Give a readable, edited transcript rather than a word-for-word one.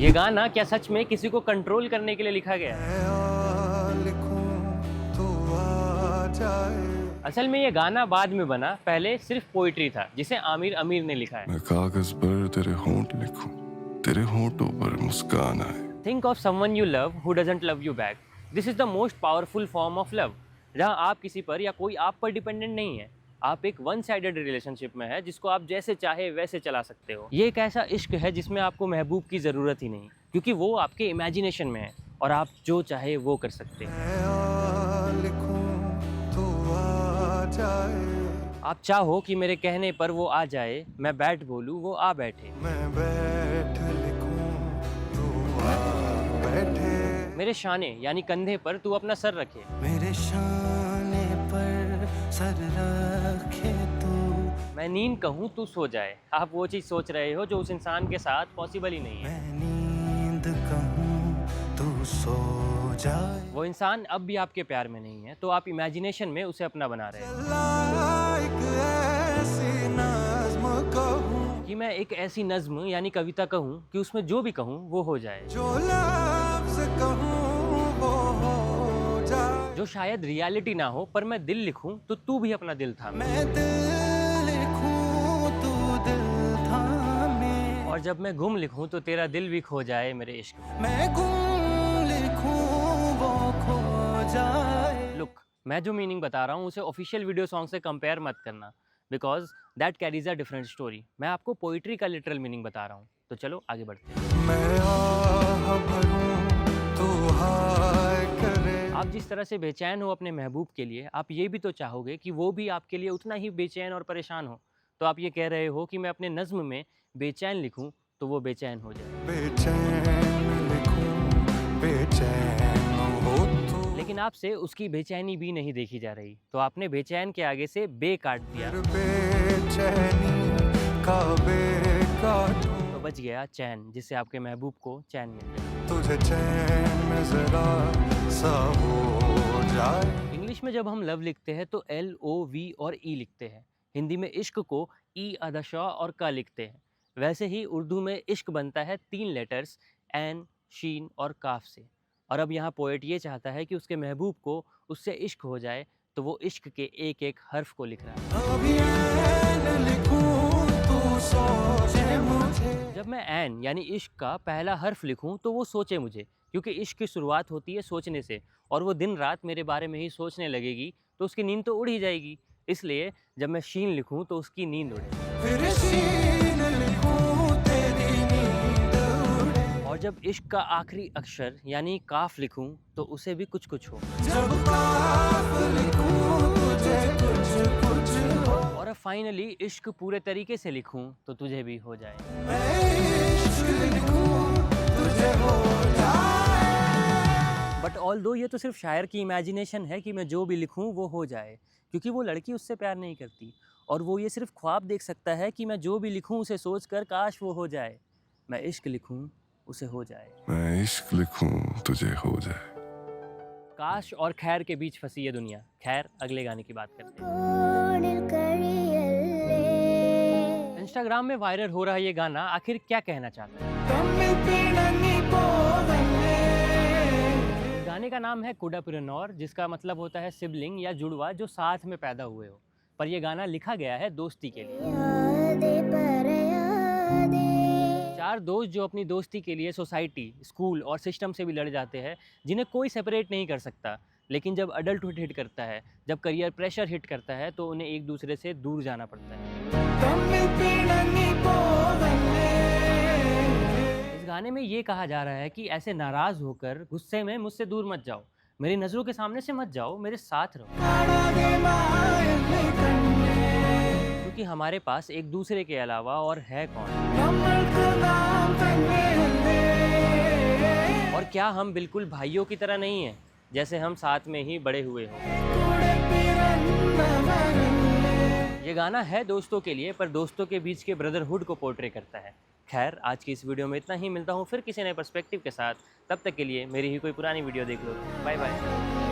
ये गाना क्या सच में किसी को कंट्रोल करने के लिए लिखा गया है? असल में ये गाना बाद में बना, पहले सिर्फ पोइट्री था जिसे आमिर अमीर ने लिखा है। मैं कागज पर तेरे होंठ लिखूं, तेरे होंठों पर मुस्कान आए। Think of someone you love who doesn't love you back. This is the most powerful form of love, जहाँ आप किसी पर या कोई आप पर डिपेंडेंट नहीं है। आप एक वन साइडेड रिलेशनशिप में है जिसको आप जैसे चाहे वैसे चला सकते हो। ये एक ऐसा इश्क है जिसमें आपको महबूब की ज़रूरत ही नहीं, क्योंकि वो आपके इमेजिनेशन में है और आप जो चाहे वो कर सकते हैं। आप चाहो कि मेरे कहने पर वो आ जाए, मैं बैठ बोलूँ वो आ बैठे। मैं बैठ लिखूं, तू आ बैठे। मेरे शाने यानी कंधे पर तू अपना सर रखे। मेरे शाने पर सर रखे तू। मैं नींद कहूँ तू सो जाए। आप वो चीज़ सोच रहे हो जो उस इंसान के साथ पॉसिबल ही नहीं है। मैं नींद कहूं तू सो जाए। वो इंसान अब भी आपके प्यार में नहीं है, तो आप इमेजिनेशन में उसे अपना बना रहे हैं। कि मैं एक ऐसी नज्म यानी कविता कहूँ कि उसमें जो भी कहूँ वो हो जाए, जो लफ्ज़ कहूं वो हो जाए। जो शायद रियलिटी ना हो पर मैं दिल लिखूँ तो तू भी अपना दिल थामे। मैं दिल लिखूं, तू दिल थामे। और जब मैं गुम लिखूँ तो तेरा दिल भी खो जाए मेरे इश्क में। मैं गुम लिखूं, वो खो जाए। लुक, मैं जो मीनिंग बता रहा हूँ उसे ऑफिशियल वीडियो सॉन्ग से कंपेयर मत करना, because that carries a different story. मैं आपको पोइट्री का लिटरल मीनिंग बता रहा हूँ। तो चलो आगे बढ़ते हैं। मैं आह भरूं, तू हाय करे। आप जिस तरह से बेचैन हो अपने महबूब के लिए, आप ये भी तो चाहोगे कि वो भी आपके लिए उतना ही बेचैन और परेशान हो। तो आप ये कह रहे हो कि मैं अपने नज्म में बेचैन लिखूं तो वो बेचैन हो जाए। बेचैन लिखूं, बेचैन हो तू। लेकिन आपसे उसकी बेचैनी भी नहीं देखी जा रही, तो आपने बेचैन के आगे से बे काट दिया, फिर बेचैनी का बे काटूं। तो बच गया चैन, जिससे आपके महबूब को चैन मिल जाए। तुझे चैन में जरा सा हो जाए। इंग्लिश में जब हम लव लिखते हैं तो LOV और E लिखते हैं। हिंदी में इश्क को ई अदशा और का लिखते हैं। वैसे ही उर्दू में इश्क बनता है 3 लेटर्स एन, शीन और काफ से। और अब यहाँ पोएट ये चाहता है कि उसके महबूब को उससे इश्क हो जाए, तो वो इश्क के एक एक हर्फ को लिख रहा है। अभी ऐन लिखूं, तू सोचे मुझे। जब मैं एन यानी इश्क का पहला हर्फ लिखूं तो वो सोचे मुझे, क्योंकि इश्क की शुरुआत होती है सोचने से, और वो दिन रात मेरे बारे में ही सोचने लगेगी तो उसकी नींद तो उड़ ही जाएगी। इसलिए जब मैं शीन लिखूं तो उसकी नींद उड़े। फिर शीन लिखूं, तेरी नींद उड़े। और जब इश्क का आखिरी अक्षर यानी काफ लिखूं तो उसे भी कुछ कुछ हो। जब काफ लिखूं, तुझे कुछ कुछ हो। और अब फाइनली इश्क पूरे तरीके से लिखूं तो तुझे भी हो जाए। मैं इश्क लिखूं, तुझे हो जाए। बट ऑल्दो ये तो सिर्फ शायर की इमेजिनेशन है कि मैं जो भी लिखूं वो हो जाए, क्योंकि वो लड़की उससे प्यार नहीं करती, और वो ये सिर्फ ख्वाब देख सकता है कि मैं जो भी लिखूं उसे सोचकर काश वो हो जाए। मैं इश्क लिखूं उसे हो जाए। मैं इश्क लिखूं, तुझे हो जाए। काश और खैर के बीच फंसी ये दुनिया। खैर, अगले गाने की बात करते हैं। इंस्टाग्राम में वायरल हो रहा ये गाना आखिर क्या कहना चाहता है? गाने का नाम है कुडापुरनौर, जिसका मतलब होता है सिबलिंग या जुड़वा जो साथ में पैदा हुए हो। पर यह गाना लिखा गया है दोस्ती के लिए। 4 दोस्त जो अपनी दोस्ती के लिए सोसाइटी, स्कूल और सिस्टम से भी लड़ जाते हैं, जिन्हें कोई सेपरेट नहीं कर सकता। लेकिन जब अडल्टहुड हिट करता है, जब करियर प्रेशर हिट करता है, तो उन्हें एक दूसरे से दूर जाना पड़ता है। इस गाने में ये कहा जा रहा है कि ऐसे नाराज होकर गुस्से में मुझसे दूर मत जाओ, मेरी नज़रों के सामने से मत जाओ, मेरे साथ रहो। क्योंकि हमारे पास एक दूसरे के अलावा और है कौन। और क्या हम बिल्कुल भाइयों की तरह नहीं हैं, जैसे हम साथ में ही बड़े हुए हों। ये गाना है दोस्तों के लिए, पर दोस्तों के बीच के ब्रदरहुड को पोर्ट्रे करता है। खैर, आज की इस वीडियो में इतना ही। मिलता हूँ फिर किसी नए पर्सपेक्टिव के साथ। तब तक के लिए मेरी ही कोई पुरानी वीडियो देख लो। Bye bye.